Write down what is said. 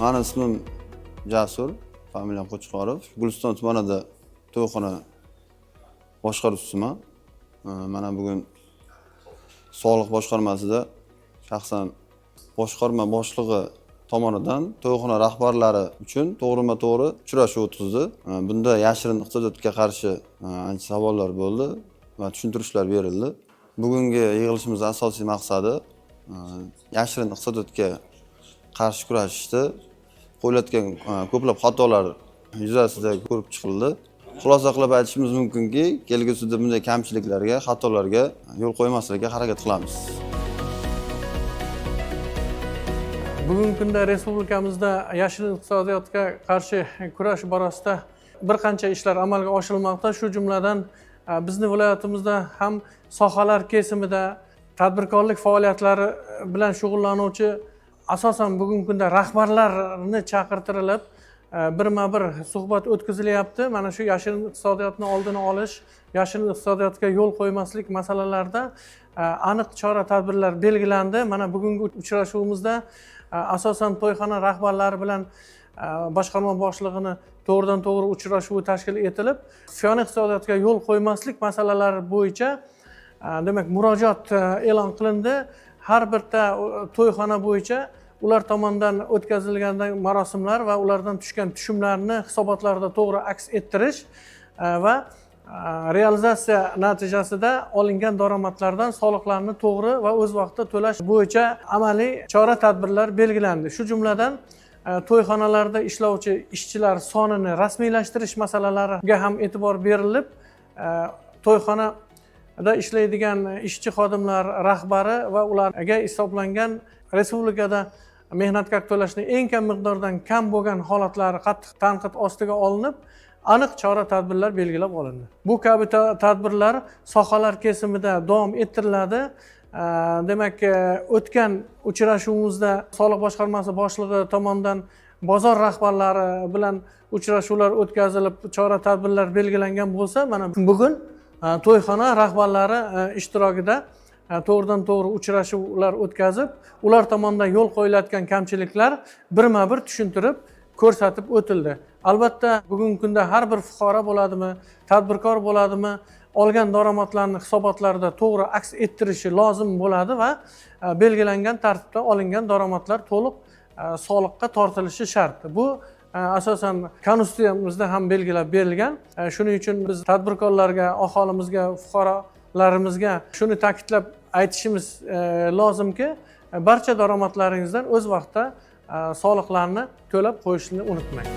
Mani ismim Jasur, familiyam Qo'chqorov. Guliston tumanida to'yxona boshqaruvchisiman. Mana bugun Sog'liq boshqarmasida shaxsan boshqarma boshlig'i tomonidan to'yxona rahbarlari uchun to'g'rima-to'g'ri uchrashuv o'tkazdi. Bunda yashirin iqtisodiyotga qarshi ancha savollar bo'ldi va tushuntirishlar berildi. Bugungi yig'ilishimiz asosiy maqsadi yashirin iqtisodiyotga qarshi kurashishda qo'yilayotgan ko'plab xatolar yuzasida ko'rib chiqildi. Xulosa qilib aytishimiz mumkinki, kelgusida bunday kamchiliklarga, xatolarga yo'l qo'ymaslikka harakat qilamiz. Bugungi kunda respublikamizda yashirin iqtisodiyotga qarshi kurash borasida bir qancha ishlar amalga oshirilmoqda. Shu jumladan bizning viloyatimizda ham sohalar kesimida tadbirkorlik faoliyatlari bilan shug'ullanuvchi asosan bugungi kunda rahbarlarni chaqirtirilib birma-bir suhbat o'tkazilyapti. Mana shu yashirin iqtisodiyotni oldini olish, yashirin iqtisodiyotga yo'l qo'ymaslik masalalarida aniq chora-tadbirlar belgilandi. Mana bugungi uchrashuvimizda asosan to'yxona rahbarlari bilan boshqarma boshlig'ini to'g'ridan-to'g'ri uchrashuvi tashkil etilib, siyosiy iqtisodiyotga yo'l qo'ymaslik masalalari bo'yicha demak murojaat e'lon qilindi. Har bitta to'yxona bo'yicha ular tomonidan o'tkazilgan marosimlar va ulardan tushgan tushumlarni hisobotlarda to'g'ri aks ettirish va realizatsiya natijasida olingan daromadlardan soliqlarni to'g'ri va o'z vaqtida to'lash bo'yicha amaliy chora-tadbirlar belgilandi. Shu jumladan to'yxonalarda ishlovchi ishchilar sonini rasmiylashtirish masalalariga ham e'tibor berilib, to'yxonada ishlaydigan ishchi xodimlar rahbari va ularga hisoblangan respublikada mehnat haq to'lashning eng kam miqdordan kam bo'lgan holatlari qattiq tanqid ostiga olinib, aniq chora-tadbirlar belgilab olindi. Bu kabi tadbirlar sohalar kesimida davom ettiriladi. Demak, o'tgan uchrashuvimizda Soliq boshqarmasi boshlig'i tomonidan bozor rahbarlari bilan uchrashuvlar o'tkazilib, chora-tadbirlar belgilangan bo'lsa, mana bugun to'yxona rahbarlari ishtirokida to'g'ridan-to'g'ri uchrashuvlar o'tkazib, ular tomonidan yo'l qo'yilayotgan kamchiliklar birma-bir tushuntirib, ko'rsatib o'tildi. Albatta, bugungi kunda har bir fuqaro bo'ladimi, tadbirkor bo'ladimi, olgan daromadlarni hisobotlarda to'g'ri aks ettirishi lozim bo'ladi va belgilangan tartibda olingan daromadlar to'liq soliqqa tortilishi shart. Bu asosan konstitutsiyamizda ham belgilab berilgan. Shuning uchun biz tadbirkorlarga, aholimizga, fuqarolarimizga shuni ta'kidlab aytishimiz lozimki, barcha daromadlaringizdan o'z vaqtida soliqlarni to'lab qo'yishni unutmang.